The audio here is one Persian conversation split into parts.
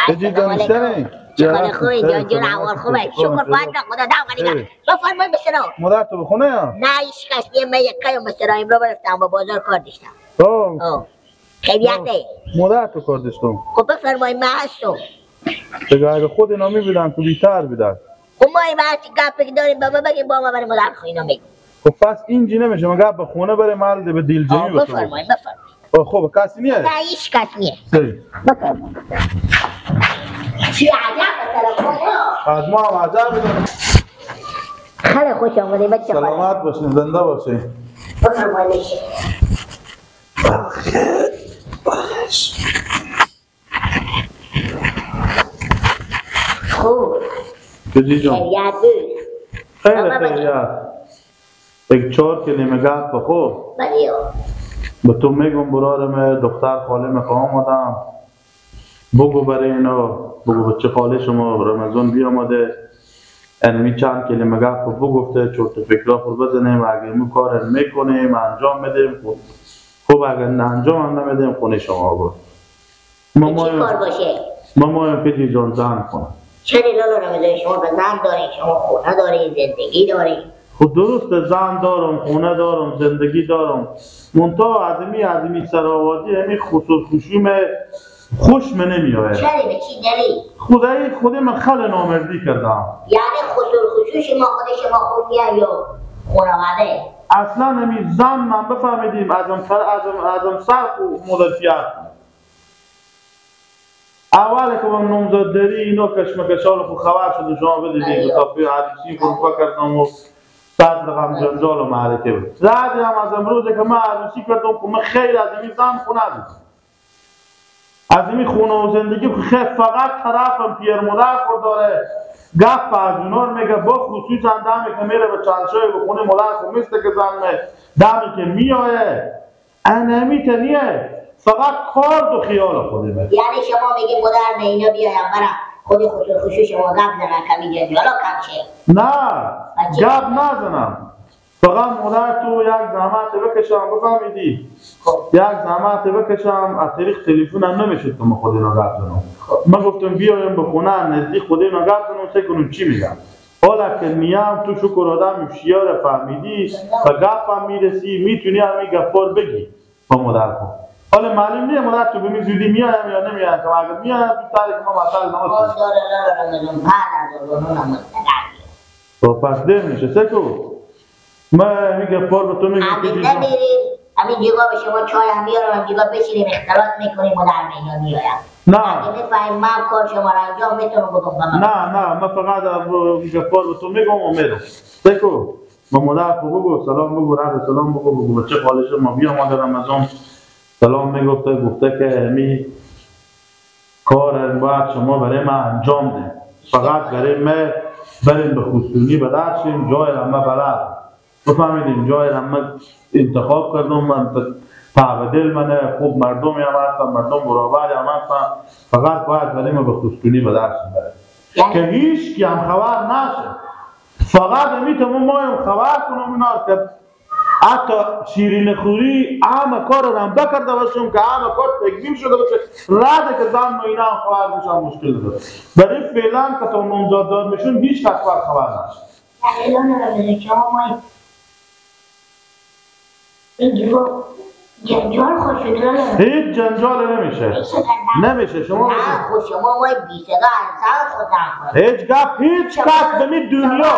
چی دانستنی؟ چه خوبی جان احوال خوبه شکر فاطمه خدا دام کنید بفرمایید بسرا مادر تو بخونه یا؟ نه هیچ کس دیگه من یک کاری بسرا امرو برفتم با بازار کار داشتم خیریت مادر تو کار داشتم خب بفرمایید من هستم دیگه اگه خود اینا میبیدن که بیتر بیدن خب ما این وقتی گپ داریم بابا بگیم با ما برای مادر خوینا میگم خب پس اینجی نمیشه مگه به خونه بره محل به دیلجویی بفرمایید خب کسی نیست؟ نه هیچ کس نیست بفرمایید چی عجب بسرا از ما هم عجب بدن خیلی خوش آمده بچه سلامت باشین زنده باشین بفرمایید خوب کجی جان خیریت خیلی خیریت یک 4 کلمه گپ بخور بله به تو میگم برادرم دختر خاله میخوام آمدم بگو برای اینا بگو بچه خاله شما رمضان بیامده انمی چند کلمه گپ بگفته چرت و فکرا خود بزنیم اگر ما کار میکنیم انجام میدیم خوب اگر انجام هم نمیدیم خونه شما بود چی کار باشه؟ ما پیجی جان زن کنم چرا لالا رمضان شما به زن دارید شما خونه دارید زندگی دارید خود درست زن دارم خونه دارم زندگی دارم منتها عظمی سراوازی همی خصوص خوشیم خوش من نمیآید چرا به چی داری؟ خودی من خیلی نامردی کردم یعنی خصوص ما خود شما خوب میاد یا خانواده اصلا همی زن من بفهمیدیم ازم سر مدرسیت اول که من نمزاد داری اینا کشمکشال خود خبر شده شما بدیدیم کافی عروسی خود کردم و صد رقم جنجال و معرکه بود زیادی هم از امروزه که من عروسی کردم که من خیلی از این زن خونه بود از این خونه و زندگی خیلی فقط طرفم پیر مادر خود داره گفت از اونا رو میگه با خصوصا دمی که میره به چندشای به خونه مادر خود میسته که زن دمی که میایه انمی تنیه فقط کار و خیال خوده میگه یعنی شما میگه مادر نه اینا بیایم برم خودی خصوص شما گپ زنن کمی جنجالا کم شه نه گپ نزنم فقط مادر تو یک زحمت بکشم بفهمیدی یک زحمت بکشم از طریق تلفن هم نمیشه که من خود اینا گپ زنم من گفتم بیایم به خونه نزدیک خود اینا گپ زنم سه کنم چی میگم حالا که میام تو شکر آدم شیار فهمیدی و گپ هم میرسی میتونی همین گپار بگی با مادر خود حالا معلوم نیه مادر تو بمی زودی میایم یا نمیایم که اگر میایم تو تاریخ ما مثلا نماز تو پس دیر میشه سکو من میگه پار به تو میگه همین نمیریم همین دیگه به شما چای هم بیارم دیگه بشینیم اختلاط میکنیم و در میگه میایم نه اگه میفهمیم من کار شما را انجام میتونم بگم نه من فقط میگه پار به تو میگم و میرم سکو با مادر خود بگو سلام بگو رد سلام بگو بچه خالش ما بیامده رمضان سلام گفته که همی کار باید شما برای من انجام ده فقط برای من بریم به خصوصی بدرشیم جای را ما بلد بفهمیدیم جای را ما انتخاب کردم من پا دل منه خوب مردمی هم هستم مردم برابری هم هستم فقط باید برای ما به خصوصی بدرشیم بریم که هیچ کی هم خبر نشه فقط همیتون ما هم خبر کنم اینا که حتی شیرین خوری همه کار رو هم بکرده باشم که همه کار تکمیل شده باشه رده که زن و اینا هم خواهد میشن مشکل داره برای فعلا که تا نمزاد دار میشون هیچ کس باید خبر نشه الان رو شما ما این جنجال خوش شده هیچ جنجال نمیشه شما نه خوش شما ما بیشتر انسان خودم کنید هیچ گپ هیچ کس به می دنیا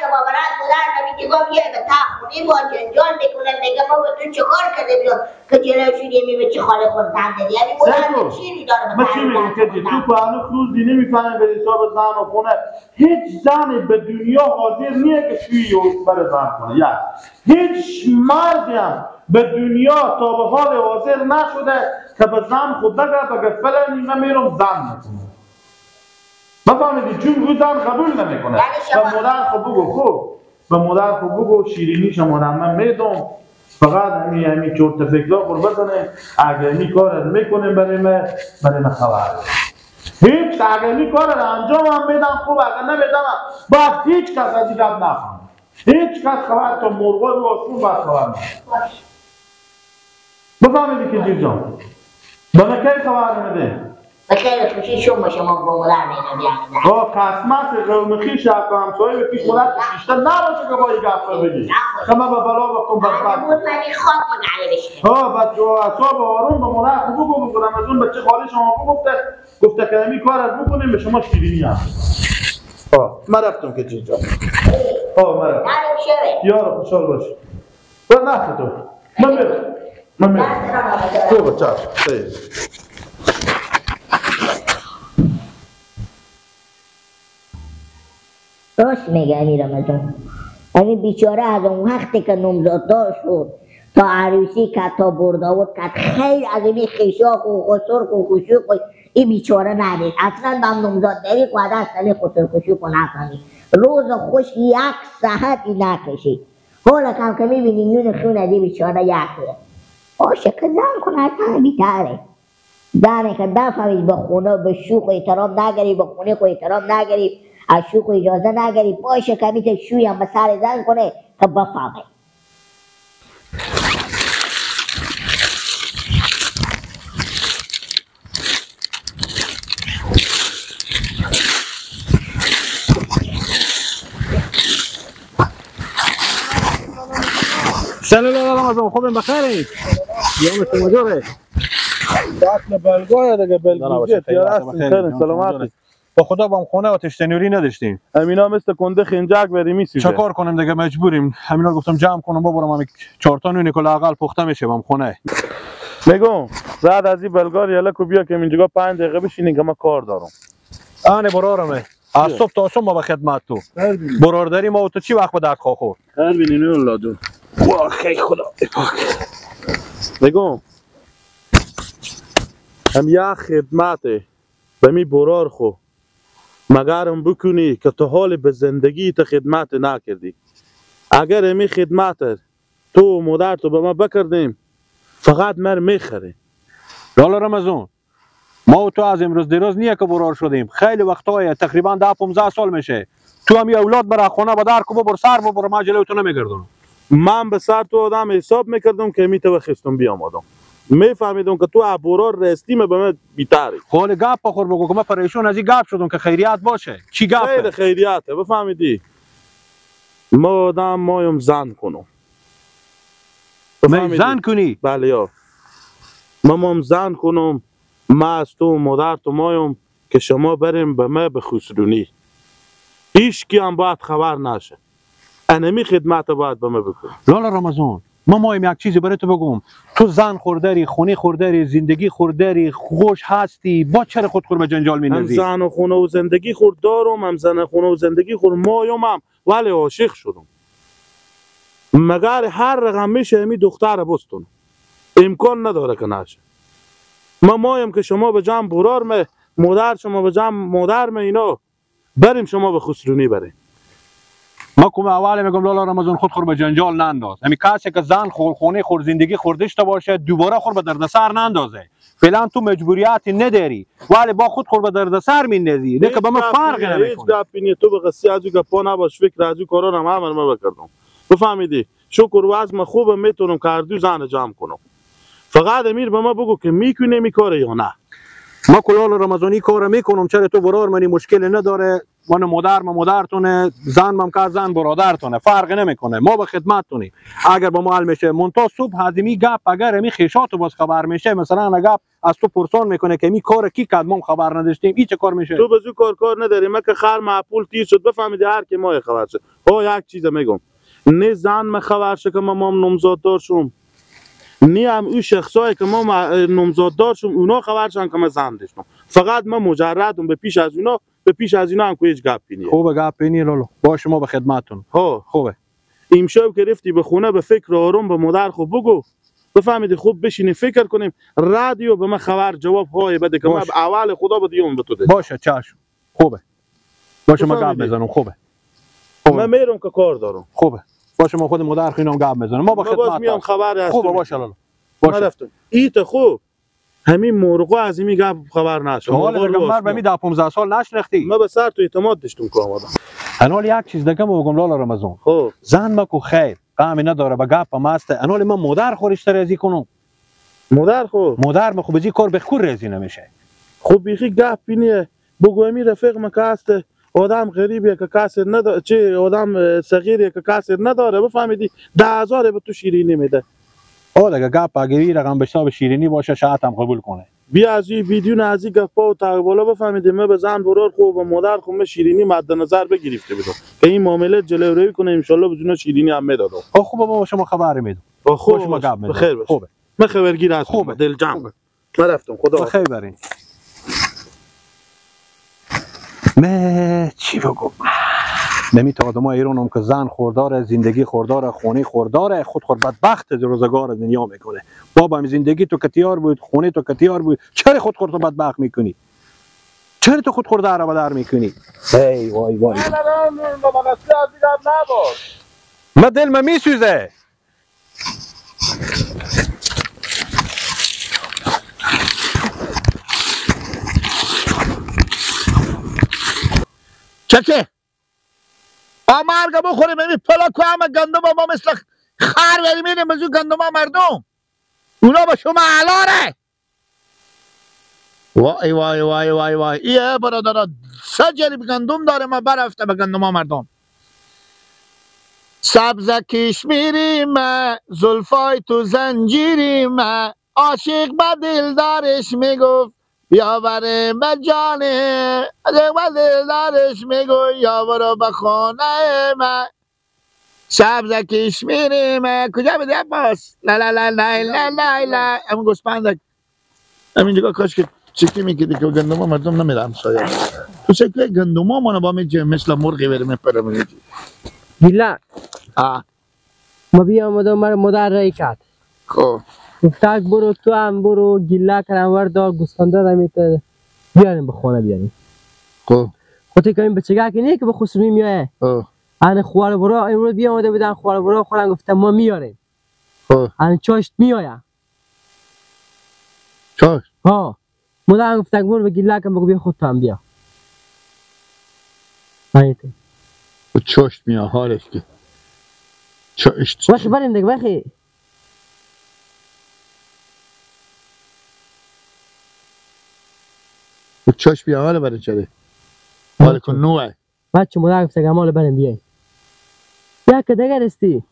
شما برای مادر نمی دیگه یه به تخونی با جنجال میکنه میگه ما به تو چه کار کرده بیاد که جلوشون یه به چه خاله خود زن دادی یعنی مادر چیزی داره ما چی میگم که تو هنوز روزی نمیفهمی به حساب زن و خونه هیچ زنی به دنیا حاضر نیه که توی بر زن کنه یا هیچ مردی هم به دنیا تا به حال حاضر نشده که به زن خود بگه بگه فلانی من میرم زن میکنم بفهمیدی چون او زن قبول نمیکنه به مادر خود بگو خوب به مادر خود بگو شیرینی شما من میدم فقط همی چرت فکرها خود بزنه اگر همی کار میکنیم برای من خبر هیچ اگر همی کار انجام هم میدم خوب اگر نمیدم باید هیچ کس از این گپ نفهمه هیچ کس خبر تا مرغا رو آسون باید خبر نفهمه بفهمیدی که جیر جان به من کی خبر نمیده به خیر خوشی شما شما با مادر مینا بیامده ها قسمت قوم خیش حتی همسایه به پیش مادر بیشتر نباشه که با این گفت بگی شما به بلا بکن بدبخت بود ولی خواب مگله بشته ها بعد جو اصاب آروم به مادر خوب بگو بکنم از اون بچه خالی شما گفته که همی کار بکنیم به شما شیرینی هم ما رفتم که چیزا ما رفتم نرم شوه یارو خوشحال باش و نخی تو من میرم خوبه چشم خیلی راست میگه امیر رمضان همین بیچاره از اون وقتی که نمزاددار شد تا عروسی که تا برداود که خیلی از این خیشاق و خسرق و خشوق و این بیچاره ندید اصلا به نمزادداری قاعده اصلا خسرق و خشوق و نفهمید روز خوش یک ساعتی نکشید حالا کم که میبینی نون خون از این بیچاره یکه باشه که زن کنه اصلا بیتره زنه که نفهمید به خونه به شوق و احترام نگری به خونه و احترام نگری از شوق و اجازه نگری باشه که میتونه شوی هم به سر زن کنه که بفهمه سلام علیکم خوبیم بخیرید یوم شما جوره داخل بلگاه دیگه بلگوزی تیار هستیم خیلی سلامت با خدا با خونه آتش تنوری نداشتیم همینا مثل کنده خنجک بریم میسیزه چه کار کنم دیگه مجبوریم همینا گفتم جمع کنم ببرم همین 4 تا نونی که لااقل پخته میشه بام خونه میگم زاد از این بلگار یالا کو بیا که اینجا 5 دقیقه بشینین که ما کار دارم آنه برارمه از صبح تا شب ما به خدمت تو برادری ما تو چی وقت به درد خور خیر بینین الله دو واه خیلی خدا میگم هم یا خدمت به می برار خو مگرم بکنی که تو حال به زندگی تو خدمت نکردی اگر همی خدمت تو و مادر تو به ما بکردیم فقط مر میخره لالا رمضان ما و تو از امروز دیروز نیه که برار شدیم خیلی وقتای تقریبا 10 15 سال میشه تو هم اولاد برای خونه به در کو ببر سر ببر ما جلوی تو نمیگردونم من به سر تو آدم حساب میکردم که میتو خستم بیام آدم میفهمیدم که تو برار رستیم به من بیتاری خاله گپ بخور بگو که من پریشون از این گپ شدم که خیریت باشه چی گپه خیلی خیریته بفهمیدی ما آدم مایم زن کنم من زن کنی بله یا مام زن کنم ما از تو مادر تو مایم که شما بریم به ما به خسرونی هیچ کی هم باید خبر نشه انمی خدمت باید به ما بکن لالا رمضان ما مایم یک چیزی برای تو بگم تو زن خوردری خونه خوردری زندگی خوردری خوش هستی با چرا خود خور به جنجال میندازی هم زن و خونه و زندگی خورد دارم هم زن و خونه و زندگی خورد مایم هم ولی عاشق شدم مگر هر رقم میشه همی دختر بستون امکان نداره که نشه ما مایم که شما به جمع برار می مادر شما به جمع مادر می اینا بریم شما به خسرونی بریم ما کوم اول میگم لالا رمضان خود خور به جنجال نانداز همین کسی که زن خونه خور زندگی خوردش تا باشه دوباره خور به دردسر ناندازه فعلا تو مجبوریاتی نداری ولی با خود خور به دردسر میندازی نه که به من فرقی نمیکنه هیچ گپی نیست تو به قصه از گپا نباش فکر از کارا هم عمل ما بکردم بفهمیدی شکر وضع خوبه میتونم کاردو زن جمع کنم فقط امیر به ما بگو که میکنه میکاره یا نه ما کلال رمضانی کار میکنم چرا تو برار منی مشکل نداره من مادرتونه زن که زن برادرتونه فرق نمیکنه ما به خدمتتونی اگر با ما حل میشه مونتا صبح هزمی گپ اگر می خیشاتو باز خبر میشه مثلا گپ از تو پرسان میکنه که می کار کی کرد ما خبر نداشتیم این چه کار میشه تو بزو کار نداری ما که خر معقول تیر شد بفهمیدی هر کی ما خبر شد یک چیز میگم نه زن ما خبر شد که ما نمزاددار شوم نی هم اون شخصایی که ما نمزاددار شوم اونا خبر شدن که ما زن داشتم فقط ما مجردم به پیش از اینا هم هیچ گپی نیست خوبه گپی نی لولو باشه ما به خدمتتون خوبه امشب که رفتی به خونه به فکر آروم به مادر خوب بگو بفهمیدی خوب بشینیم فکر کنیم رادیو به ما خبر جواب های بده که ما اول خدا بدیم به تو ده باشه چشم خوبه باشه ما گپ بزنم خوبه من میرم که کار دارم خوبه باشه ما خود مادر خینم گپ بزنم ما به خدمت باز میام خبر هست خوبه باشه لولو باشه ایت خوب همین مرغا از این گپ خبر نشه حالا دیگه مر به می 10 15 سال نشناختی ما به سر تو اعتماد داشتم که آمدم انال یک چیز دیگه میگم لالا رمضان خب زن مکو خیر قامی نداره به گپ ماست انال من مادر خورش رازی کنم مادر خو مادر مخو بجی کار به خور رازی نمیشه خب بیخی گپ اینه بگو امی رفیق ما که هست آدم غریبیه که کسی نداره چه آدم صغیریه که کسی نداره بفهمیدی 10,000 به تو شیرینی میده. دیگه گپ اگه این رقم به حساب شیرینی باشه شاید هم قبول کنه. بیا از این ویدیو نه از این گپا و تا بالا بفهمیدی ما به زن برار خوب و مادر خوب شیرینی مد نظر بگرفته بدم که این معامله جلوی کنه ان شاء الله بدون شیرینی هم میدادم. خوبه بابا شما خبر میدم. خوب ما گپ بخیر باش. خوبه. من خبرگیر هستم. خوبه دل جمع. من رفتم خدا بخیر برین. من چی بگم؟ نمیت آدم ها ایران هم که زن خورداره، زندگی خورداره، خونه خورداره، خود بدبخت روزگار دنیا میکنه. بابا هم زندگی تو کتیار بود، خونه تو کتیار بود، چرا خود خورد بدبخت میکنی؟ چرا تو خود خورده عربه در میکنی؟ ای وای وای من دل من میسوزه. چه؟ آمارگا بخوریم این پلاکو همه گندم ما مثل خر بریم از اون گندم مردم اونا با شما علاره. وای وای وای وای وای ایه برادرها 100 جریب گندم داره ما برفته به گندم مردم. سبز کشمیریم زلفای تو زنجیریم عاشق با دلدارش میگفت یا بره به جانه عاشق با دلدارش میگفت یا برو به خانه من سبز کشمیریم کجا بده عباس لا لا لا لا لا لا لا همون گوسپندک همین جگاه کاش که چکی میکردی که گندم ها مردم نمیرم سایه تو چکی گندم ها منو با میجه مثل مرغی بریم میپره میجه گیلا ما بیا آمده مرا مادر رای کرد خب گفتک برو تو هم برو گیلا کرم وردار گوسفنده را میتر بیاریم به خانه بیاریم. خب خودی که این بچگاه که نیه که به خسروی میایه ان خوار برا امروز بیا آمده بودن خوار برا خورن گفتم ما میاریم. خب ان چاشت میآیم چاش ها مادر گفتک برو به گیلا کم بگو بیا خود تو هم بیا آیته و چاشت میاد حالش که چاشت وقتی بریم دیگه وقتی و چاشت میاد حاله برای چره حاله کن نوه بچه مادر گفتک امال بریم بیاییم یک دیگر استی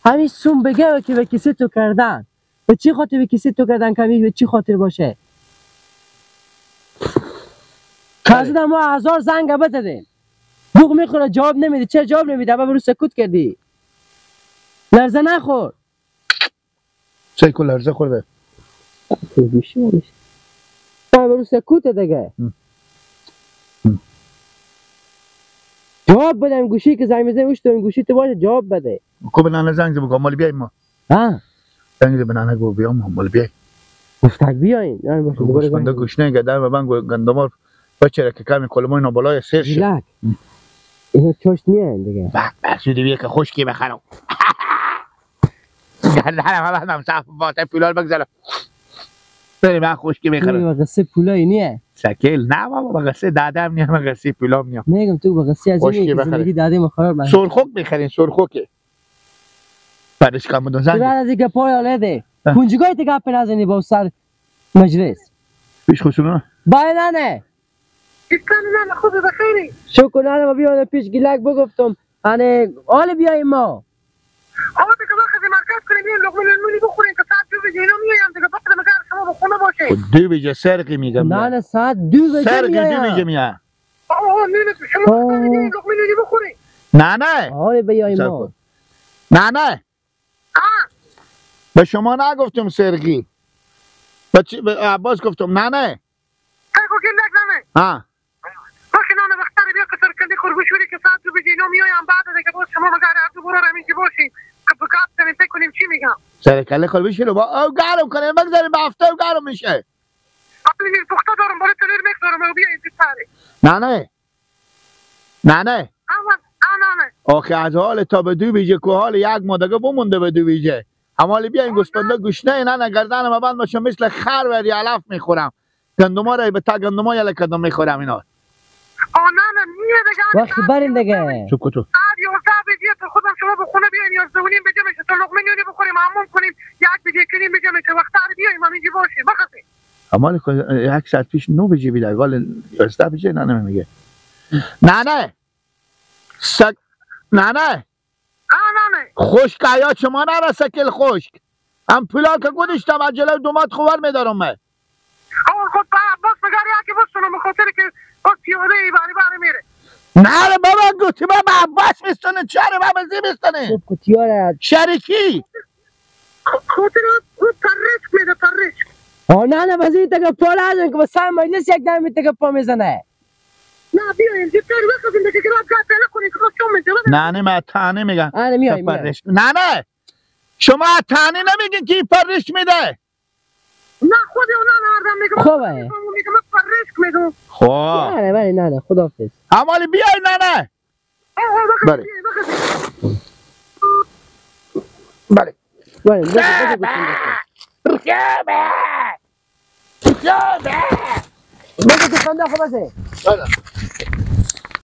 همین سون بگه که به کسی تو کردن به چی خاطر به کسی تو کردن کمی به چی خاطر باشه کازی در ما 1000 زنگ بزدیم بوق میخوره جواب نمیدی چرا جواب نمیدی اما برو سکوت کردی لرزه نخور چه کن لرزه خورده گوشی مالش برو سکوت دیگه جواب بده این گوشی که زنگ میزنی تو این گوشی تو باشه جواب بده کو به نانه زنگ بگو مال بیایم ما ها زنگ به نانه گو بیام مال بیایم گفتک بیاین یعنی باشه گوسفنده گوشنه گدر و من گندمار بچره که کمی کلمه اینا بالای سر شد ریلک این چاشت میان دیگه بحثی بیا که خشکی بخرم گندرم هم هم صف باته پولار بگذارم بری من خشکی بخرم تو قصه پولایی نیه شکل نه بابا قصه دادم نیم قصه پولام نیم میگم تو قصه از اینه که زندگی داده مخرب من سرخوک بخرین سرخوکه بعدش کم بدون زنگ بعد از اینکه پای آلده کنجگاه دیگه گپ نزنی با سر مجلس پیش خوشونه بای ننه نه خوبی بخیری شکر ننه ما بیانه پیش گیلک بگفتم انه آل بیاییم ما آقا دیگه وقتی مرکز کنیم این لقمه نونی بخوریم که ساعت 2 بجه اینا میایم دیگه بعد مگر شما بخونه باشه 2 بجه سرقی میگم نه ساعت 2 بجه سرقی 2 بجه میام آقا نونه شما بخورید این لقمه نونی بخوریم نه آل بیاییم ما نه به شما نگفتم سرقی به عباس گفتم نه بگو گلک نمه ها باشه نانه بختری بیا که سرکندی خورگوشوری که ساعت 2 بجه اینا میایم بعد دیگه باز شما مگر هر دو برو رمیجی باشیم که بگاب کنیم فکر کنیم چی میگم سرکله خورگوشی رو با او گرم کنیم بگذاریم به هفته او گرم میشه اصلی نیز پخته دارم بالا تلیر میگذارم او بیا این زیدتره نه نه آخه از حال تا به 2 بجه که حال یک مادگه بمونده به 2 بجه همالی بیا این گوسفنده گوشنه نه گردن ما بند باشه مثل خر وری علف میخورم گندما را به تا گندما یله کدوم میخورم اینا نه میه دیگه وقتی بریم دیگه چوکو تو ساعت 11 بجه تو خودم شما به خونه بیاین 11 و نیم بجه میشه تو لقمه نونی بخوریم همون کنیم 1 بجه کنیم بجه میشه وقت بیایم همینجی باشیم بخاطر اما یک ساعت پیش 9 بجه بیدار ولی 11 بجه ننه میگه ننه ننه خشک یا شما نرسه کل خشک هم پولا که گذاشتم از جلو دومات خوبر میدارم من خود بس مگاری که بستونم بخاطر که بس پیاده ای باری میره نه بابا گوتی بابا عباس میستونه چره بابا زی میستونه خب کتیاره شریکی خاطر او پرشک میده پرشک نه بازی تگه پا لازم که بس هم مجلس یک دمی تگه پا میزنه نه بیاین زیبتر بخوابیم که گراب گاه پیله کنید که خود چون میده نه من تانه میگم میای نه شما تانه نمیگین که پرشک میده نه خودی اونا نردم میگم خوبه میگم پرشک میدم خواه نه خداحافظ امالی بیای نه بله بله بگو تو خنده خوب باشه